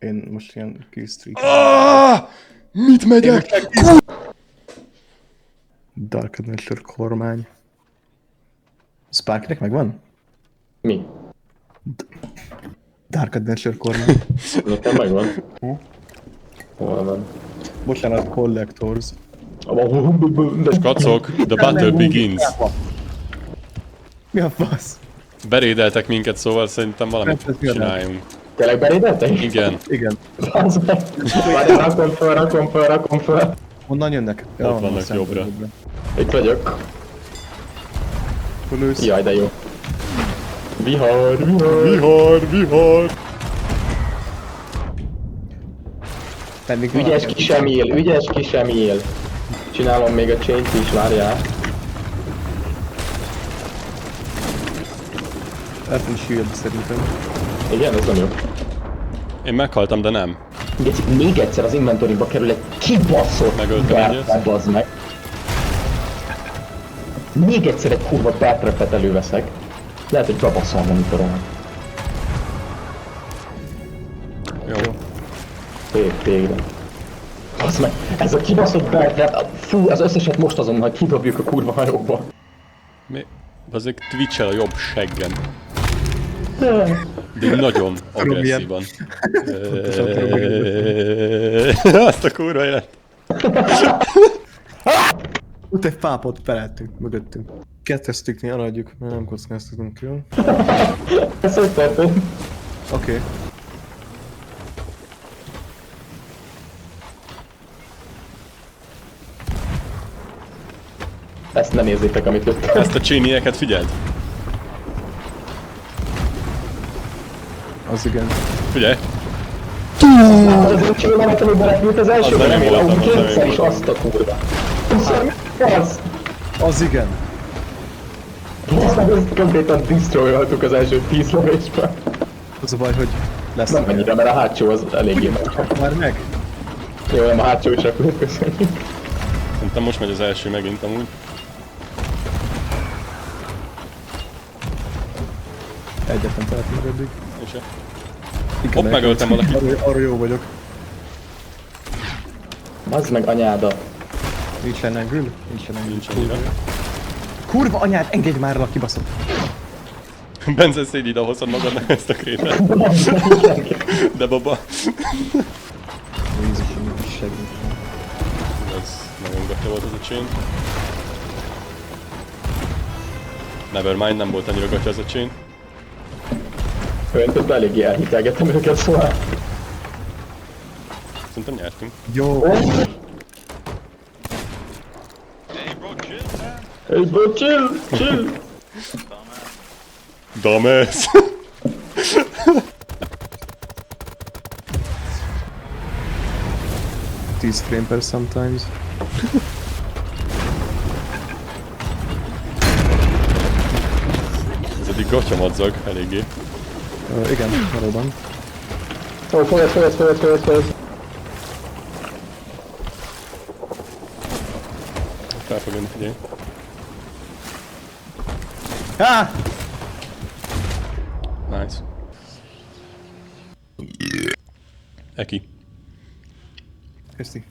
Én most ilyen killstreak. Mit megyek? Dark Adventure kormány. Sparkynek megvan? Mi? Dark Adventure kormány. Nekem megvan. Hol van? Bocsánat, Collectors. Kacok, the battle begins. Mi a fasz? Berédeltek minket, szóval szerintem valamit Ez jön. csináljunk. Tényleg berédeltek? Igen. Igen. Az meg. Várj, rakom föl. Honnan jönnek? Ott onnan vannak szemben jobbra. Itt vagyok. Lősz. Jaj, de jó. Vihar. Vihar. Pedig Ügyes kis Emil. Csinálom még a chain-t is, várjál. Elfön shield szerintem. Igen, ez nem jó. Én meghaltam, de nem. Geci, még egyszer az inventoryba kerül egy kibaszott Megöltem egyet. bertrep, bazd meg. Még egyszer egy kurva bertrepet előveszek. Lehet, hogy bebasszol a monitoron. Jó. Végre. Bazd meg, ez a kibaszott bertrep, fú, az összeset most azonnal kidobjuk a kurva hajóba. Mi? Azért Twitch-el a jobb seggem. De nagyon agresszívan. Azt a kurva élet. Ott egy fápot felettünk, mögöttünk. Kettes sticknél eladjuk, mert nem kockáztatunk jól. Ez hogy történt? Oké. Ezt nem nézzétek, amit jöttem. Ezt a csénieket figyeld. Az igen. Figyelj. Az csinálom, berepült az első, Az nem én voltam, az nem én kétszer is voltam. azt a kurva. Az! Az igen. Ezt meg ezt konkrétan destroyoltuk az első 10 lövésben. Az a baj, hogy lesz. Nem annyira, mert a hátsó az eléggé meghat. Már meg? Jó, nem a hátsó is repült, köszönjük. Szerintem most megy az első megint amúgy. Egyetlen felett meg eddig. És Igen, Hopp, megöltem valakit. Arra jó vagyok. Bazd meg anyáda. Nincsen engül? Nincsen engül. Nincs annyira. Kurva anyád, engedj már el a kibaszott. Bence, szégy ide hozod magadnak ezt a krétát. De baba. Jézusom, is segít. Ez nagyon gatya volt ez a chain. Nevermind, nem volt annyira gatya ez a chain. Olyan közben eléggé elhitelgettem őket, szóval. Szerintem nyertünk. Jó. Hey bro, chill! Dames! 10 frame per sometimes. Ez eddig gatya madzag, eléggé. Igen, valóban. Ó, folyat. Fel fog jönni, figyelj. Ah! Nice. Eki. Köszi.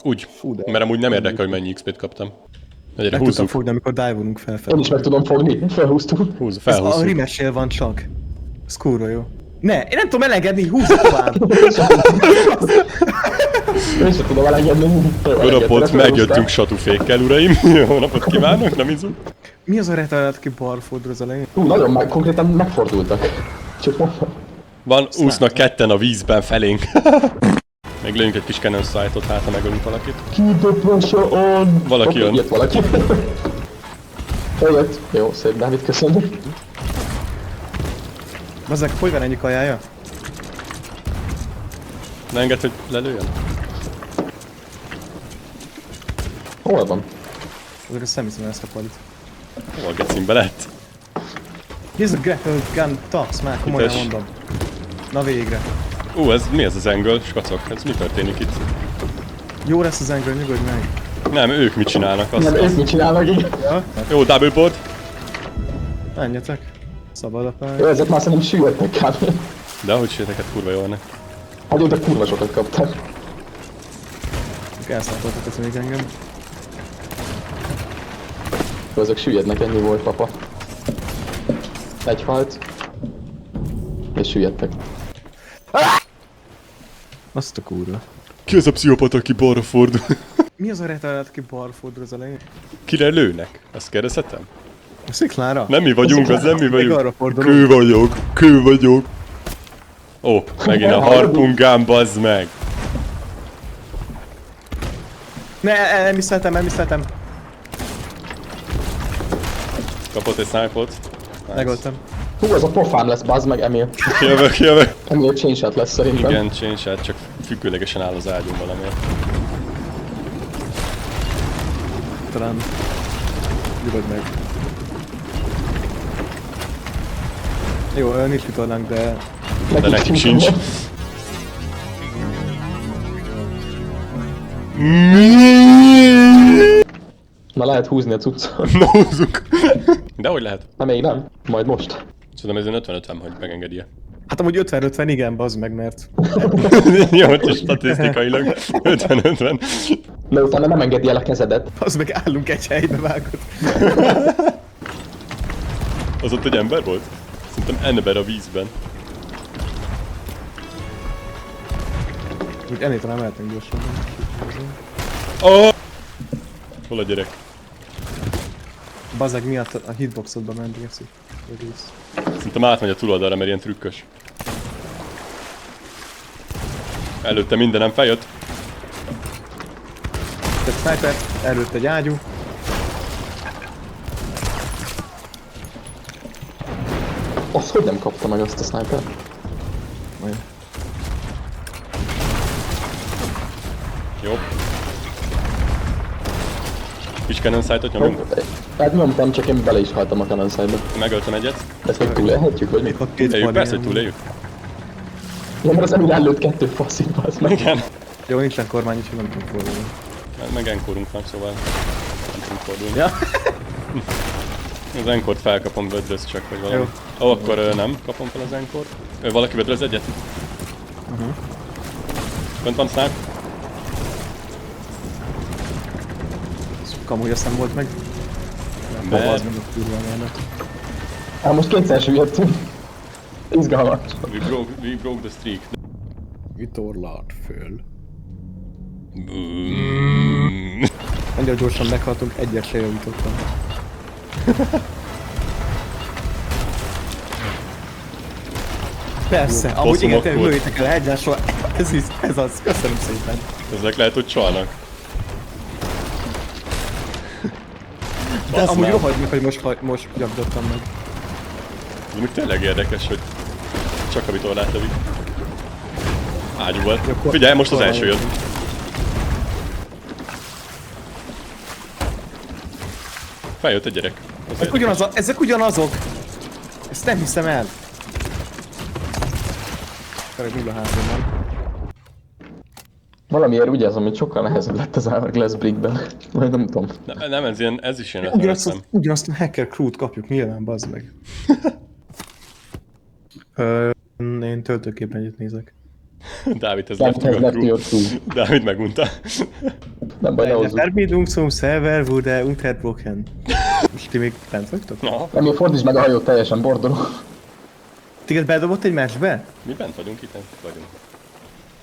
Úgy, Fú, de- mert amúgy nem érdekel, hogy mennyi XP-t kaptam. Egyre Meg tudtam húzzuk. fogni, amikor dive-olunk felfelé. Én is meg tudom fogni, felhúztuk. Húzz, Ez a felhúzzuk. rimesél van csak. Ez kurva jó. Ne, én nem tudom elengedni, húzz tovább! Én sem tudom elengedni. Öröpont, megjöttünk satufékkel, uraim. Jó napot kívánok, nem izú. Mi az a retált, aki balra fordul az elején? Nagyon konkrétan megfordultak. Csak mondom. Van, úsznak ketten a vízben felénk. Még lőjünk egy kis cannon sight-ot, hát ha megölünk valakit. Keep the pressure on! Valaki jön. Jött valaki. Eljött. Jó, szép Dávid, köszönjük. Bazzeg, hogy van ennyi kajája? Ne engedd, hogy lelőjön. Hol van? Azért azt nem hiszem, hogy ezt a palit. Hol gecimbe lett? Nézd a grapple gun tax, már komolyan Hites. mondom. Na végre. Ez mi ez az angle, skacok? Ez mi történik itt? Jó lesz az angle, nyugodj meg. Nem, ők mit csinálnak, Nem, ők azt. mit csinálnak így? Ja? Jó, double board. Menjetek. Szabad a Jó, pálya. ezek már szerintem süllyedtek kb. De ahogy séteket kurva jól ne. Hát de kurva sokat kaptam. Elszálltottak ez még engem. Azok süllyednek, ennyi volt, papa. Egy halt. És süllyedtek. Azt a kurva. Ki az a pszichopata, aki balra fordul? Mi az a retardát, aki balra fordul az elején? Kire lőnek? Azt kérdezhetem? A sziklára? Nem mi vagyunk, az nem mi Még arra vagyunk. fordulunk. Kő vagyok. Ó, megint a harpungám, bazd meg. Ne, elmiszteltem. Kapott egy snipe-ot. Megöltem. Hú, ez a pofám lesz, bazd meg, Emil. Jövök. Emil chain shot lesz szerintem. Igen, chain shot, csak függőlegesen áll az ágyún valamiért. Talán... Nyugodj meg. Jó, nincs vitorlánk, de... De nekik sincs. Na lehet húzni a cuccot. Na húzzuk. De hogy lehet? Na még nem. Majd most. Szerintem ez 50-50, hogy megengedi-e. Hát amúgy 50-50 igen, bazd meg, mert... Jó, hogy statisztikailag 50-50. De utána nem engedi el a kezedet. Bazd meg állunk egy helybe vágott. Az ott egy ember volt? Szerintem ember a vízben. Úgy ennél talán mehetünk gyorsan. Oh! Hol a gyerek? Bazeg miatt a hitboxodba ment, Geszi. Szerintem átmegy a túloldalra, mert ilyen trükkös. Előtte mindenem feljött. Tehát sniper, előtt egy ágyú. Azt hogy nem kapta meg azt a sniper? Majd. Jó. Kis cannon sight-ot nyomjunk. Hát nyomtam, csak én bele is haltam a cannon side-be. Megöltem egyet. Ezt még túlélhetjük, vagy mi? Ott két Túléljük, persze, hogy fal túléljük. Ja, mert az Emil előtt 2 passzív, az meg. Igen. Jó, nincsen kormány, úgyhogy nem tudunk fordulni. Meg enkorunk van, szóval nem tudunk fordulni. Ja. Az enkort felkapom, vödröz csak, vagy valami. Jó. Ó, akkor nem kapom fel az enkort. Valaki vödröz egyet? Bent van snipe? Kamu, hogy azt nem volt meg. De- Az meg a kurva mellett. Hát most kétszer süllyedtünk. Izgalmas. We broke the streak. Vitorlát föl. Annyira gyorsan meghaltunk, egyet se javítottam. Persze, amúgy igen, Bosszomok tényleg volt. lőjétek el egymásról. Ez az, köszönöm szépen. Ezek lehet, hogy csalnak. De Basz amúgy már. rohadt meg, hogy most javítottam meg. Ez még tényleg érdekes, hogy csak a vitorlát lövik. Ágyúval. Akkor- Figyelj, most az akkor első jött. Feljött egy gyerek. Az Ezek ugyanazok! Ezt nem hiszem el. Káreg 0-3 van. Valamiért úgy érzem, hogy sokkal nehezebb lett az Hourglass Brickben. Majd nem tudom. Nem, ez is ilyen Ugyanazt a hacker crew-t kapjuk nyilván, bazd meg. Én töltőképen nézek. Dávid, ez Nem, left ez your left crew. your crew. Dávid megunta. Nem baj, ne Der hozzuk. Verbindung zum Server wurde unterbrochen. Most ti még bent vagytok? Na, Emil, fordítsd meg a hajót, teljesen bordoló. Téged bedobott egy meccsbe? mi bent vagyunk, itt vagyunk.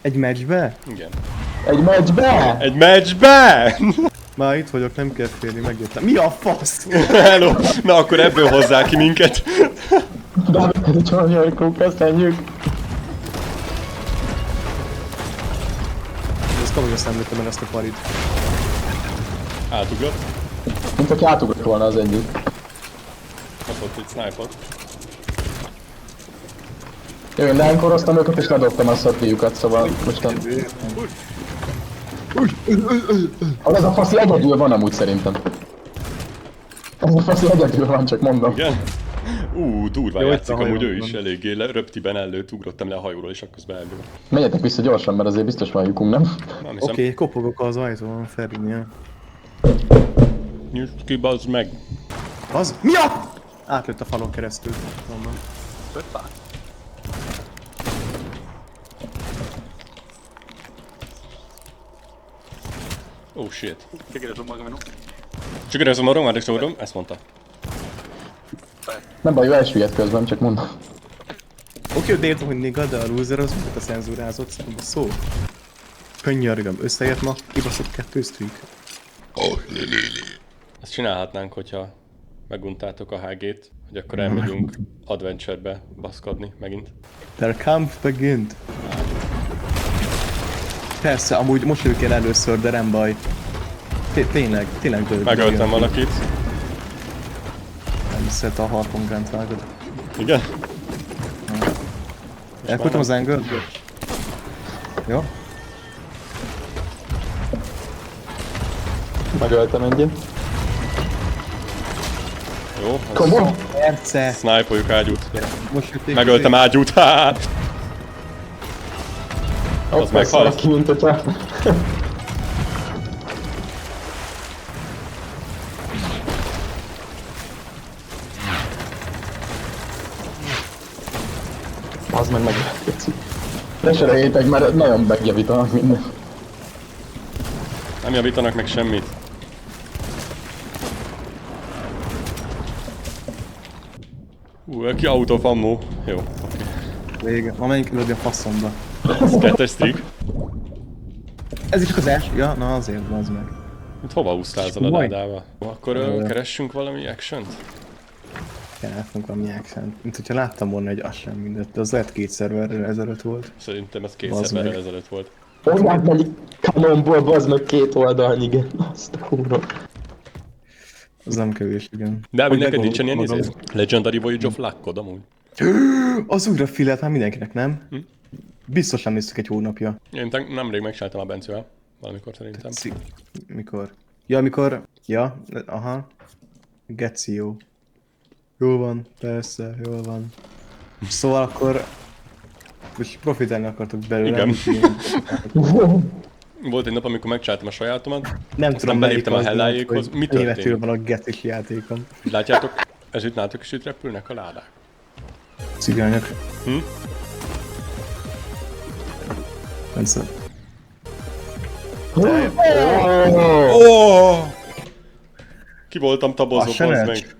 Egy meccsbe? Igen. Egy meccsbe! Egy meccsbe! Már itt vagyok, nem kell félni, megjöttem. Mi a fasz? Hello! Na akkor ebből hozzá ki minket. Dávid, csomagjaikról köszönjük! Ez komoly, azt nem lőttem el ezt a parit. Átugrott. Mint aki átugrott volna az egyik. Kapott egy snipe-ot. Jó, én leánkoroztam őket és ledobtam a szatliukat, szóval mostan... Ez a faszi egyedül van amúgy szerintem. Ez a faszi egyedül van, csak mondom. Igen? Durván Jó, játszik itt a amúgy ő hajón is van. eléggé röptiben ellőtt, ugrottam le a hajóról és akkor beellő. Menjetek vissza gyorsan, mert azért biztos van lyukunk, nem? Nem hiszem. Oké, kopogok az ajtón, Ferdinia. Nyisd ki, bazd meg! Az? Mi a? Átlőtt a falon keresztül. Mondom. Oh shit. Che che sono magari no? Csak ez a marom, már tudom, ezt mondta. Nem baj, elsüllyed közben, csak mondom. Oké, de értem, hogy Niga, de a loser az volt a cenzúrázott szembe szó. Könyörgöm, összejött ma, kibaszott 2 streak. Ezt csinálhatnánk, hogyha meguntátok a HG-t, hogy akkor elmegyünk adventure-be baszkodni megint. Der Kampf beginnt. Persze, amúgy most jövök én először, de nem baj. Tényleg dög. Megöltem valakit. Nem szeret a harpongránt vágod. Igen? Elküldtem az angle. Jó? Megöltem egyet. Jó, Komolyan? Perce! sniperjuk ágyút. Most jötték. Megöltem ágyút, hát! Az meghalt. Ki, mint hogyha... Az meg megöltetszik. Ne serejétek, mert nagyon megjavítanak minden. Nem javítanak meg semmit. Ki out of ammo. Jó, oké. Vége. Ma menjünk lőni a faszomba. Ez 2-es streak. Ez is csak az első? Ja, na azért, az meg. Itt hova úsztál ezzel a Majd. ládával? Akkor keressünk valami action-t? Csináltunk valami action. Mint hogyha láttam volna egy az sem mindent, de az lehet 2 szerverrel ezelőtt volt. Szerintem ez 2 Bazd szerverrel meg. ezelőtt volt. Honnan megy kanonból, bazd meg 2 oldalon, igen. Azt a kurva. Az nem kevés, igen. De Hogy neked megmondom- nincsen ilyen magam- izé? Legendary Voyage of Luckod amúgy? Az újra filet már mindenkinek, nem? Biztos nem néztük egy hónapja. Én nemrég megcsináltam a Bencővel. Valamikor szerintem. Mikor? Ja, mikor? Ja, aha. Geci jó. Jól van, persze, jól van. Szóval akkor... Most profitálni akartok belőle. Igen. úgyhogy- Volt egy nap, amikor megcsináltam a sajátomat. Nem tudom, melyik beléptem a az, Hellájékhoz. hogy Mi történt? németül van a gecis játékom. Látjátok, ez itt nálatok is itt repülnek a ládák. Cigányok. Hm? Persze. Oh! Ki voltam tabozva, Az se bazd ne- meg.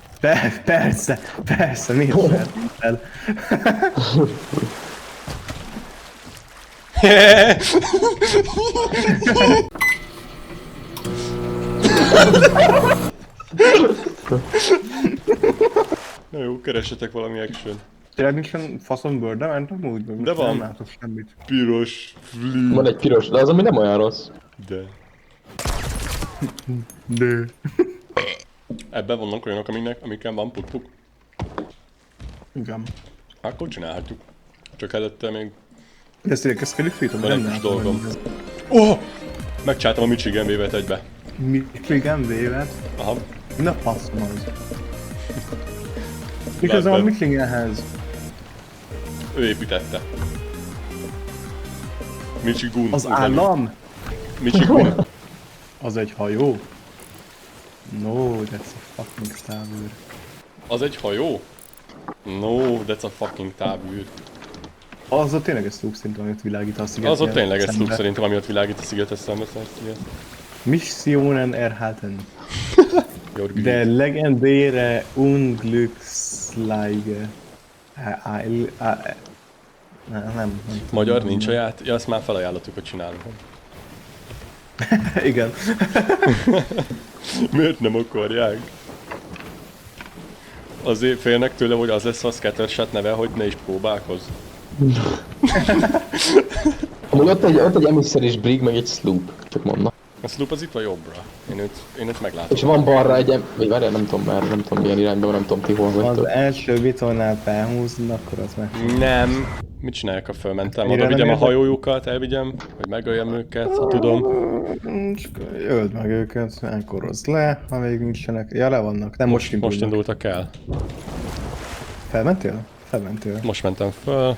Persze, miért feltétlen el? Na jó, keressetek valami action. Tényleg nincsen faszom bőrde, mentem úgy, De van. Nem látok semmit. Piros, flü. Van egy piros, de az ami nem olyan rossz. De. De. Ebben vannak olyanok, amikkel van puk-puk. Igen. Akkor csinálhatjuk. Csak előtte még De ezt tényleg ezt kell fűtöm, van egy kis dolgom. Oh! Megcsináltam a Michigan Wave-et egybe. Michigan Wave-et? Aha. Na faszom az. Mi köze van Michiganhez? Ő építette. Michigan. Az állam? Michigan. Az egy hajó? No, that's a fucking távűr. Az egy hajó? No, that's a fucking távűr. Az a tényleges szlúg szerintem, amit világít a sziget. Az ott tényleges szlúg szerintem, ami ott világít a szigetes szembe. Missionen erhalten. Jorgi. Der legendäre Unglücksleige. Nem. Magyar nincs ajánlat? Ja, ezt már felajánlottuk, hogy csinálunk. Igen. Miért nem akarják? Azért félnek tőle, hogy az lesz a Scattershot neve, hogy ne is próbálkozz. Amúgy ott egy emisszeris brig, meg egy sloop, csak mondom. A sloop az itt van jobbra. Én őt meglátom. És van balra egy vagy várjál, nem tudom már, nem tudom milyen irányban, nem tudom ti hol Az vagytok. első vitornál felhúzni, akkor az meg. Nem. Mit csinálják, ha fölmentem? Mire Oda vigyem a nem értek? hajójukat, elvigyem, hogy megöljem őket, ha tudom. Csak öld meg őket, elkorozd le, ha még nincsenek. Ja, le vannak. Nem most Most indulnak. indultak el. Felmentél? Felmentél. Most mentem föl.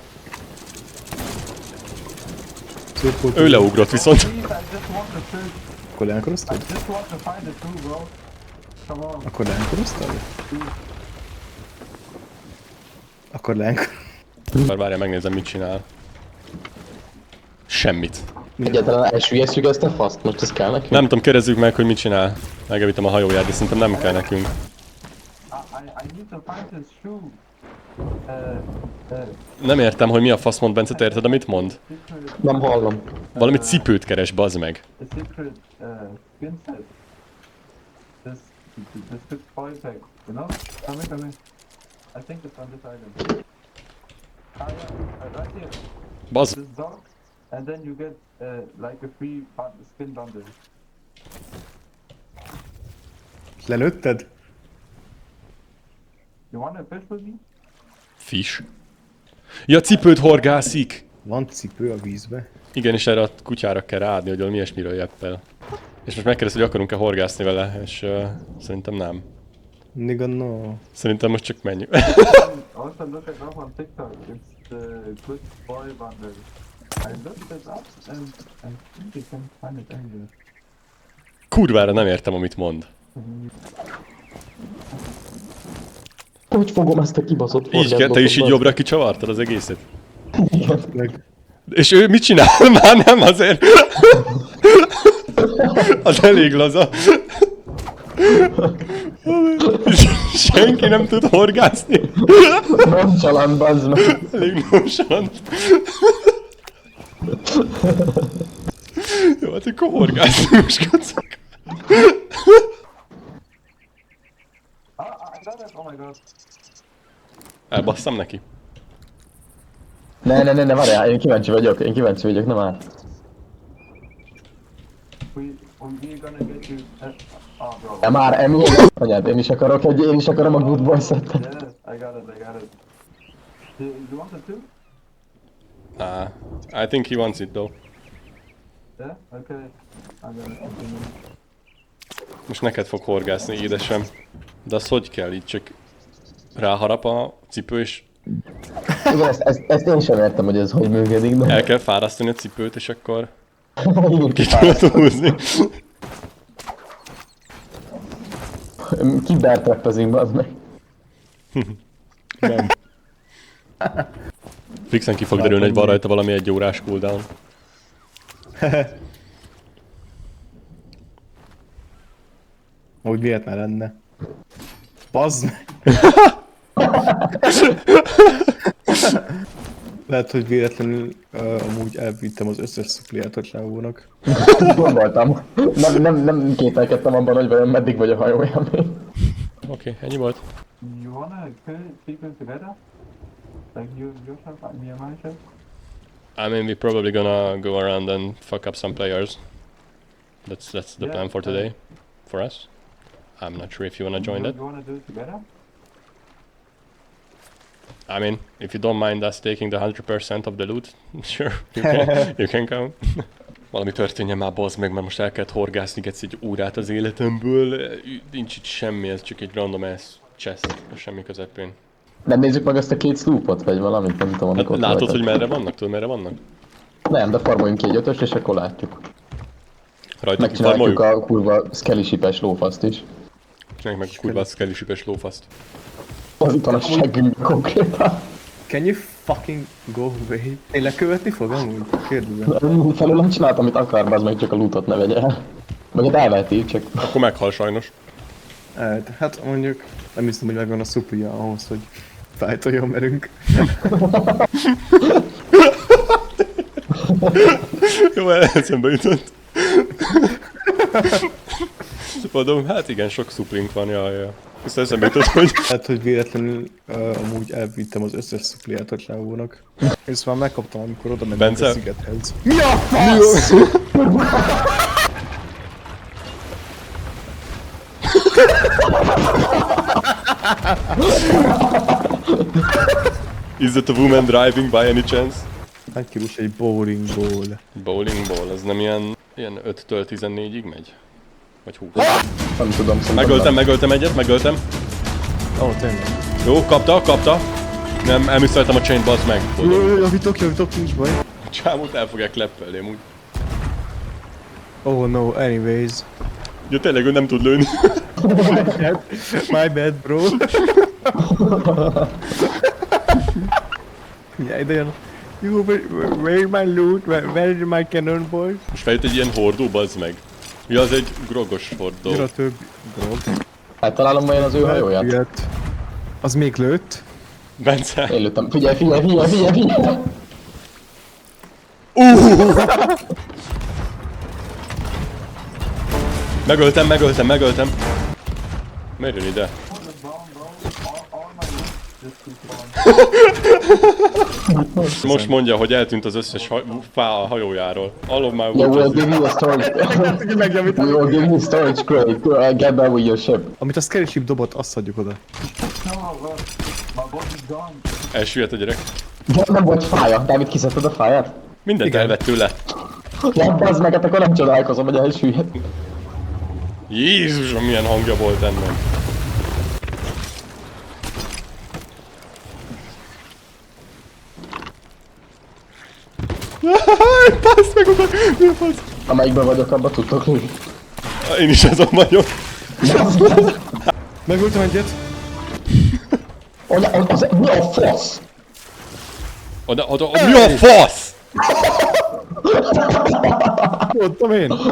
Szurkoltuk. Ő leugrott viszont. Akkor leelkoroztad? Akkor leelkoroztad? Akkor leelkoroztad? Már várjál, megnézem, mit csinál. Semmit. Egyáltalán elsüllyesztjük ezt a faszt, most ez kell nekünk? Nem tudom, kérdezzük meg, hogy mit csinál. Megevítem a hajóját, de szerintem nem kell nekünk. I need to find his shoe. Nem értem, hogy mi a fasz mond, Bence, te érted, amit mond? Secret, Nem hallom. Valami cipőt keres, bazd meg. the secret skin set. This good boy tag, you know? Come in. I think it's on this island. Ah yeah, right here. Bazd. This dog, and then you get like a free skin bundle. Lelőtted? You wanna fish with me? Fish. Ja, cipőt horgászik! Van cipő a vízbe. Igen, és erre a kutyára kell ráadni, hogy valami ilyesmiről jeppel. És most megkérdez, hogy akarunk-e horgászni vele, és szerintem nem. Nigga no. Szerintem most csak menjünk. Also look it up on TikTok. It's the good boy bundle. I looked it up and I think you can find it anywhere. Kurvára nem értem, amit mond. Hogy fogom ezt a kibaszott Így kell, te is így forgászbotot, jobbra kicsavartad az egészet. Meg És ő mit csinál? Már nem azért. Az elég laza. Senki nem tud horgászni. Nonchalant, bazd meg. Elég nonchalant. Jó, hát akkor horgászni most kacok. I got it! Oh my god. Elbasszam neki. Ne, várjál, én kíváncsi vagyok, nem áll. We're gonna get you. Oh bro. De már emi, anyád, én is akarom a good boy settet. Yes, I got it. You want it too? I think he wants it though. Yeah? Okay. I'm gonna continue. Most neked fog horgászni, édesem. De az hogy kell? Így csak ráharap a cipő, és Igen, ezt én sem értem, hogy ez hogy működik, de... el kell fárasztani a cipőt, és akkor Igen, ki tudod húzni. Kibertrappezik, bazd meg. Nem. Fixen ki fog derülni, hogy van rajta valami 1 órás cooldown. Ahogy miért ne lenne. Bazd meg! Lehet, hogy véletlenül amúgy elvittem az összes szuppliát csávónak. Gondoltam. Nem kételkedtem abban, hogy vajon meddig vagy a hajóján még. Oké, ennyi volt. You wanna kill people together? Like you yourself, me and myself? I mean, we're probably gonna go around and fuck up some players. That's the Yeah, plan for today. For us. I'm not sure if you wanna join that. You wanna do it together? I mean, if you don't mind us taking the 100% of the loot, sure, you can come. Valami történjen már, bazd meg, mert most el kellett horgászni egy órát az életemből. Nincs itt semmi, ez csak egy random ass chest, semmi közepén. Nem nézzük meg azt a 2 sloopot, vagy valamit, nem tudom, Hát amikor látod, hogy rajta. merre vannak? Tudod, merre vannak? Nem, de farmoljunk ki egy 5-öst, és akkor látjuk. Rajta Megcsináljuk kifarmoljuk? a kurva skelly ship-es lófaszt is. Csináljuk meg a kurva skelly ship-es lófaszt. Az itt van a seggünk konkrétan. Can you fucking go away? Én lekövetni fog amúgy? Kérdezem. Felül nem csinált, amit akar, bazd meg, csak a lootot ne vegye el. Meg hát elveheti, csak... Akkor meghal sajnos. Hát mondjuk nem hiszem, hogy megvan a szuplia ahhoz, hogy fájtoljon velünk. Jó, eszembe jutott. Mondom, hát igen, sok szuplink van, jaj. Aztán eszembe jutott, hogy... Hát, hogy véletlenül amúgy elvittem az összes szuppliát csávónak. Ezt már megkaptam, amikor oda mentünk Bence? a szigethez. Mi a fasz? Is it a woman driving by any chance? Hát kirús egy bowling ball. Bowling ball, az nem ilyen 5-től 14-ig megy? Vagy 20? Nem tudom, szerintem Megöltem egyet, megöltem. Ó, tényleg. Jó, kapta. Nem, elmisszeltem a chain, bazd meg. Javítok, nincs baj. A csávót el fogják leppelni amúgy. Oh no, anyways. Ja, tényleg ő nem tud lőni. My bad, bro. Ja, ide jön. Jó, where is my loot? Where is my cannonball? Most feljött egy ilyen hordó, bazd meg. Ja, az egy grogos hordó. Jön a több grog. Hát találom majd az ő hajóját. Jött. Az még lőtt. Bence. Én lőttem. Figyelj. Megöltem. Miért jön ide? All my loot just keep on. Most mondja, hogy eltűnt az összes fá a hajójáról. All of my Yeah, we'll wood. give you a storage. We will give you a storage crate. Get back with your ship. Amit a scary ship dobott, azt adjuk oda. No, look, my body's gone. Elsüllyedt a gyerek. Nem volt fája. Dávid, kiszedted a fáját? Mindent Igen. elvett tőle. Ja, bazd meg, hát akkor nem csodálkozom, hogy elsüllyedt. Jézusom, milyen hangja volt ennek. Passz meg oda! Mi a fasz? Amelyikben vagyok, abban tudtok lőni. Én is azon vagyok. Megöltem egyet. Mi a fasz? Oda, mi a fasz?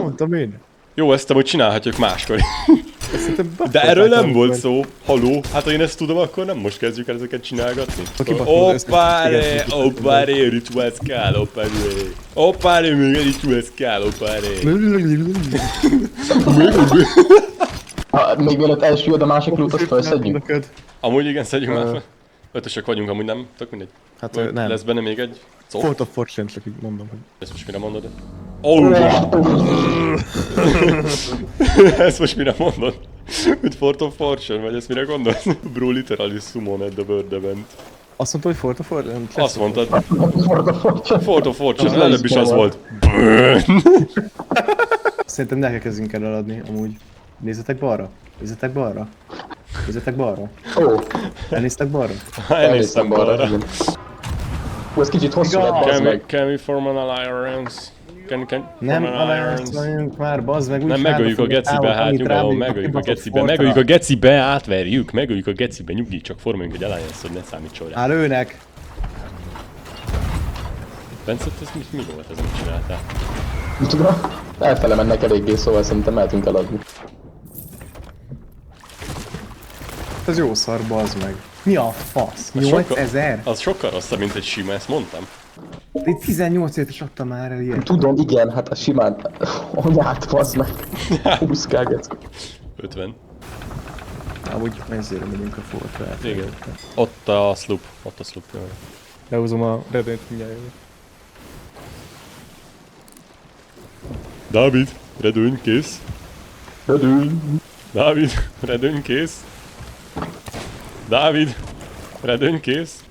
Mondtam én. Jó, ezt amúgy csinálhatjuk máskor. Szerintem De erről nem befordítottam, volt mert- szó. Haló? Hát ha én ezt tudom, akkor nem most kezdjük el ezeket csinálgatni. kibaszod, Oppáré, rituálszkál, oppáré, még egy rituálszkál, Még mielőtt elsüllyed a másik loot, azt felszedjük. Neked. Amúgy igen, szedjünk már fel. Ötösek vagyunk, amúgy nem, tök mindegy. Hát nem. Lesz benne még egy szó? Fort of Fortune, csak így mondom, hogy... Ezt most mire mondod? Oh! Ezt most mire mondod? Hogy Fort of Fortune, vagy ezt mire gondolsz? Bro literally summoned the bird event. Azt mondta, hogy Fort of Fortune? Azt mondtad, Ford a Fortune. Fort of Fortune, Az előbb is nem az is volt. Szerintem ne kezdjünk el eladni, amúgy. Nézzetek balra. Nézzetek balra. Nézzetek balra. Ó, Elnéztek balra. Elnéztem balra. igen. Hú, ez kicsit hosszú lett, bazd meg. Can we form an alliance? Can Nem, form an alliance? alliance már, bazd meg. Nem, úgyis megöljük a hátba fogja gecibe, támadni, hát amit nyugalom, rábír a megöljük a kibaszott gecibe, fortra. megöljük a gecibe, átverjük, megöljük a gecibe, nyugi, csak formuljunk egy alliance, hogy ne számítson rá. Á, lőnek. Bence, ez mi volt, ez mit csináltál? Nem tudom, elfele mennek eléggé, szóval szerintem mehetünk eladni. Ez jó szar, bazd meg. Mi a fasz? Az sokkal- 8000? Az sokkal rosszabb, mint egy sima, ezt mondtam. Itt 18 évet is adtam már el ilyet. Tudom, igen, hát a simán... Anyát, bazd meg. Húszkál, gecko. 50. Amúgy messzire megyünk a fortra. Igen. Ott a sloop, jaj. Lehúzom a redőnyt mindjárt jövök. Dávid, redőny kész. Dávid, redőny kész. Dávid, redőny kész.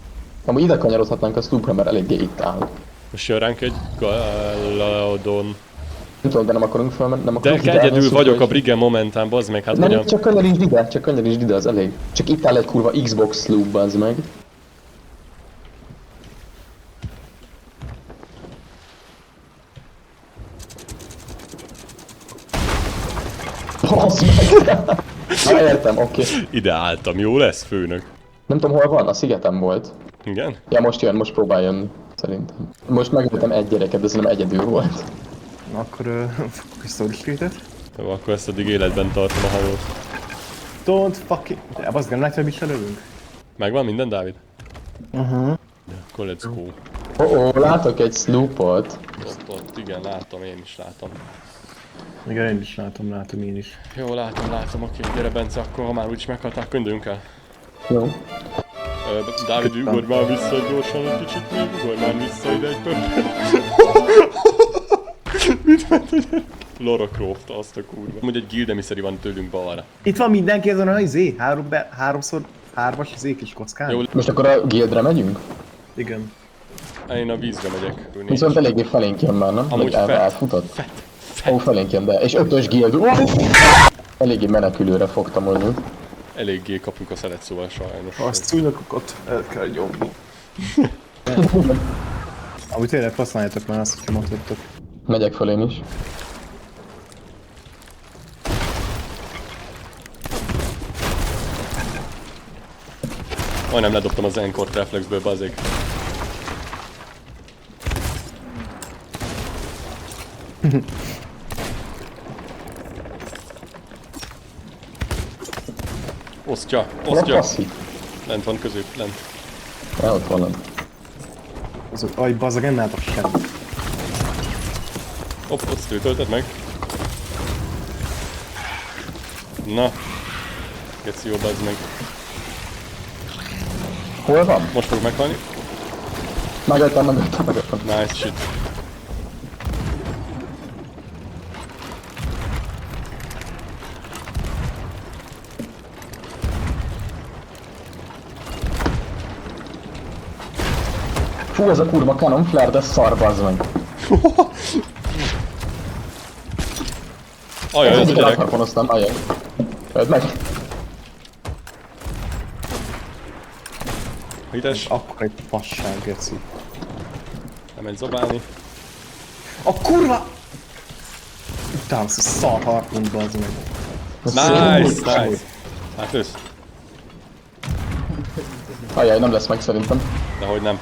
Amúgy ide kanyarodhatnánk a sloopra, mert eléggé itt áll. Most jön ránk egy Galadon. Nem tudom, de nem akarunk felmenni, nem De akarunk ide egyedül elmenni, vagyok a szóval- Briggen momentán, bazd meg, hát Nem, hogyan? csak kanyarítsd ide, az elég. Csak itt áll egy kurva Xbox sloop, bazd meg. Bazd meg! Na, értem, oké. Ide álltam, jó lesz, főnök? Nem tudom, hol van, a szigeten volt. Igen? Ja, most jön, most próbál jönni. Szerintem. Most megöltem egy gyereket, de szerintem egyedül volt. Na akkor fogok egy story streetet. Jó, akkor ezt addig életben tartom a hajót. Don't fucking... De bazd, nem látja, hogy mit se lövünk? Megvan minden, Dávid? Akkor let's go. Látok egy sloopot. Ott, igen, látom, én is látom. Igen, én is látom én is. Jó, látom, oké, gyere Bence, akkor ha már úgyis meghaltál, akkor induljunk el. Jó. Dávid, ugorj már vissza gyorsan egy kicsit még, ugorj már vissza ide egy pöppet. Mit ment a gyerek? Lara Croft, azt a kurva. Amúgy egy gildemiszeri van tőlünk balra. Itt van mindenki ezen a izé, háromszor hármas izé kis kockán. Jó, Most akkor a guildre megyünk? Igen. én a vízre megyek. Viszont eléggé felénk jön már, nem? Amúgy Vagy fett. elfutott? Ó, felénk jön, de... És 5-ös guild. Eléggé menekülőre fogtam mondjuk. Eléggé kapjuk a szelet, szóval sajnos. A szúnyokokat el kell nyomni. Amúgy tényleg használjátok már azt, hogy mondhatok. Megyek föl én is. Majdnem ledobtam az Enkort reflexből, bazeg. Osztja, Hol a osztja. passzi? Lent van közép, lent. Ja, ott van lent. Az, aj, bazzag, nem látok semmit. Hopp, azt ő tölted meg. Na. Geci jó, bazd meg. Hol van? Most fog meghalni. Megöltem. Nice shit. Fú, ez a kurva cannon flare, de szar, bazd meg. Ajaj, ez a Egyiket gyerek. átharponoztam, ajaj. Öld meg. Hites. Akkor egy fasság, geci. Nem megy zabálni. A kurva! Utána az a szar harpont, bazd meg. Nice, nice. Hát ősz. Ajaj, nem lesz meg szerintem. Dehogy nem.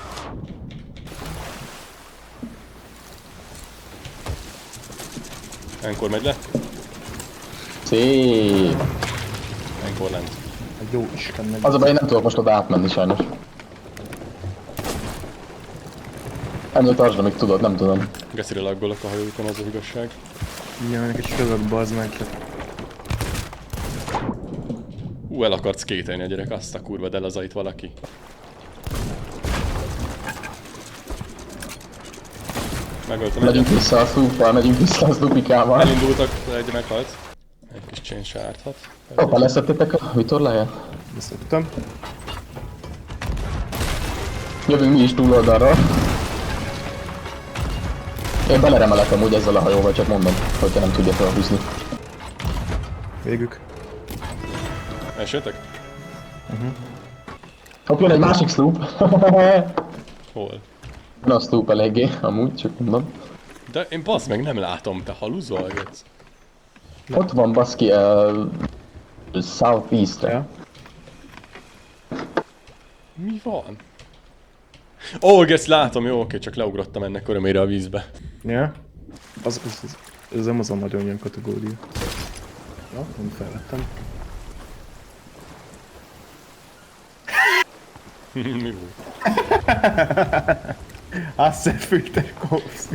Enkor megy le. Szép. Enkor lent. A jó Isten meg. Az a baj, én nem tudok most oda átmenni sajnos. Ennél tartsd, amíg tudod, nem tudom. Gecire laggolok a hajókon, az az igazság. Igen, ennek egy sörök, bazd meg. El akart skatelni a gyerek, azt a kurva delazait valaki. Megöltem Megyünk egyet. vissza a szlúppal, megyünk vissza a szlupikával. Elindultak, de egy meghalt. Egy kis chain se árthat. Hoppá, leszettétek a vitorláját? Beszéltem. Jövünk mi is túloldalról. Én beleremelek amúgy ezzel a hajóval, csak mondom, hogyha nem tudja felhúzni. Végük. Elsőtek? Hopp, jön egy másik sloop. Hol? Na, a sloop eléggé, amúgy, csak mondom. De én bassz meg nem látom, te haluzolgatsz. Ott van baszki, southeast-re. Ja. Mi van? Ó, ezt látom, jó, oké, csak leugrottam ennek örömére a vízbe. Ja. Ez nem az a nagyon olyan kategória. Ja, nem felvettem. Mi volt? Hasselfilter Kopf.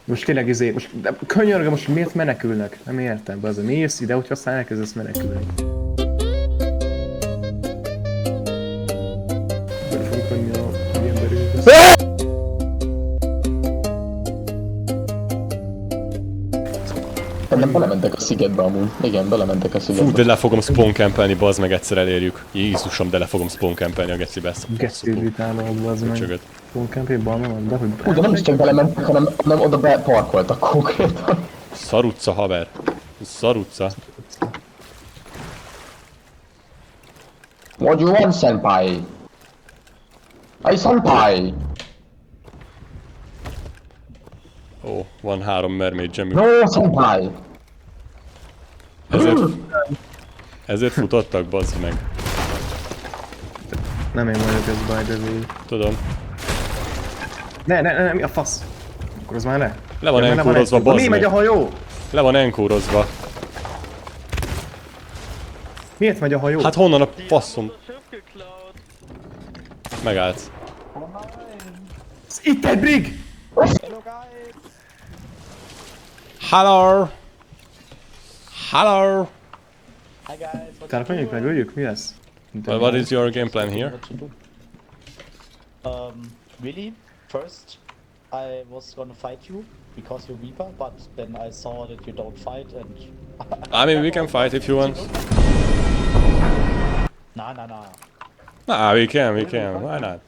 Most tényleg most de könyörgöm, most miért menekülnek? Nem értem, be az, mész ide, hogyha aztán elkezdesz menekülni. Bele fogunk venni a emberünkbe. Nem belementek a szigetbe amúgy. Igen, belementek a Fú, szigetbe. de le fogom spawn campelni, bazd meg, egyszer elérjük. Jézusom, de le fogom spawn campelni a gecibe ezt a Geci vitálom, az meg. csögöt. Pónkámpében van, de hogy... Hú, de nem is csak belementek, hanem oda beparkoltak konkrétan. Szarutca, haver. Szarutca. What you want, senpai? Hey, senpai! Ó, van 3 mermaid gemű. No, senpai! Ezért futottak, bazd meg. Nem én vagyok ez, by the way. Tudom. Ne, mi a fasz? Akkor az már ne. Le van Ja, mert enkórozva, egy- bazd Mi megy a meg. hajó? Le van enkórozva. Miért megy a hajó? Hát honnan a faszom? Megállt. Itt egy brig! Hello! Hello! Tehát menjünk meg, öljük, mi lesz? What is your game plan here? Really, first I was gonna fight you because you're Reaper, but then I saw that you don't fight and... I mean, we can fight if you want. Nah, nah, nah. Nah, we can, why not?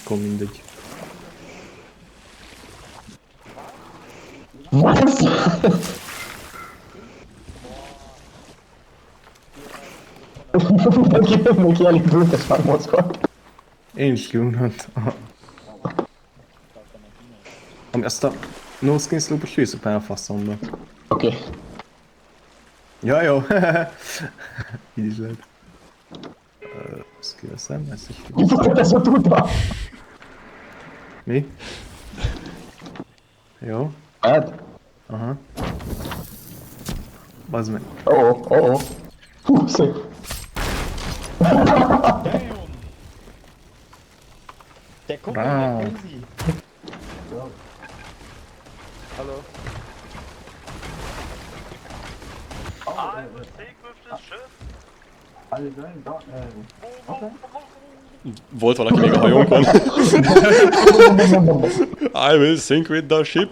Akkor mindegy. What? Mindenki elindult, és már mozgott. Én is kiugrott. Ami azt a no skin slope-ot sűszük már a faszomba. Oké. Ja, jó. Így is lehet. Skillszem, ezt is Mi volt ez a tuda? Mi? Jó. Hát? Aha. Bazd meg. Ó. Hú, szép. Der guckt Wow. der crazy. Hello. I will take with this ship. Are you going down? Okay. Volt valaki még a hajónkon? I will sink with the ship.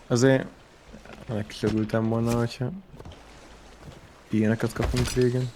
Azért megkisegültem volna, hogyha ilyeneket kapunk régen.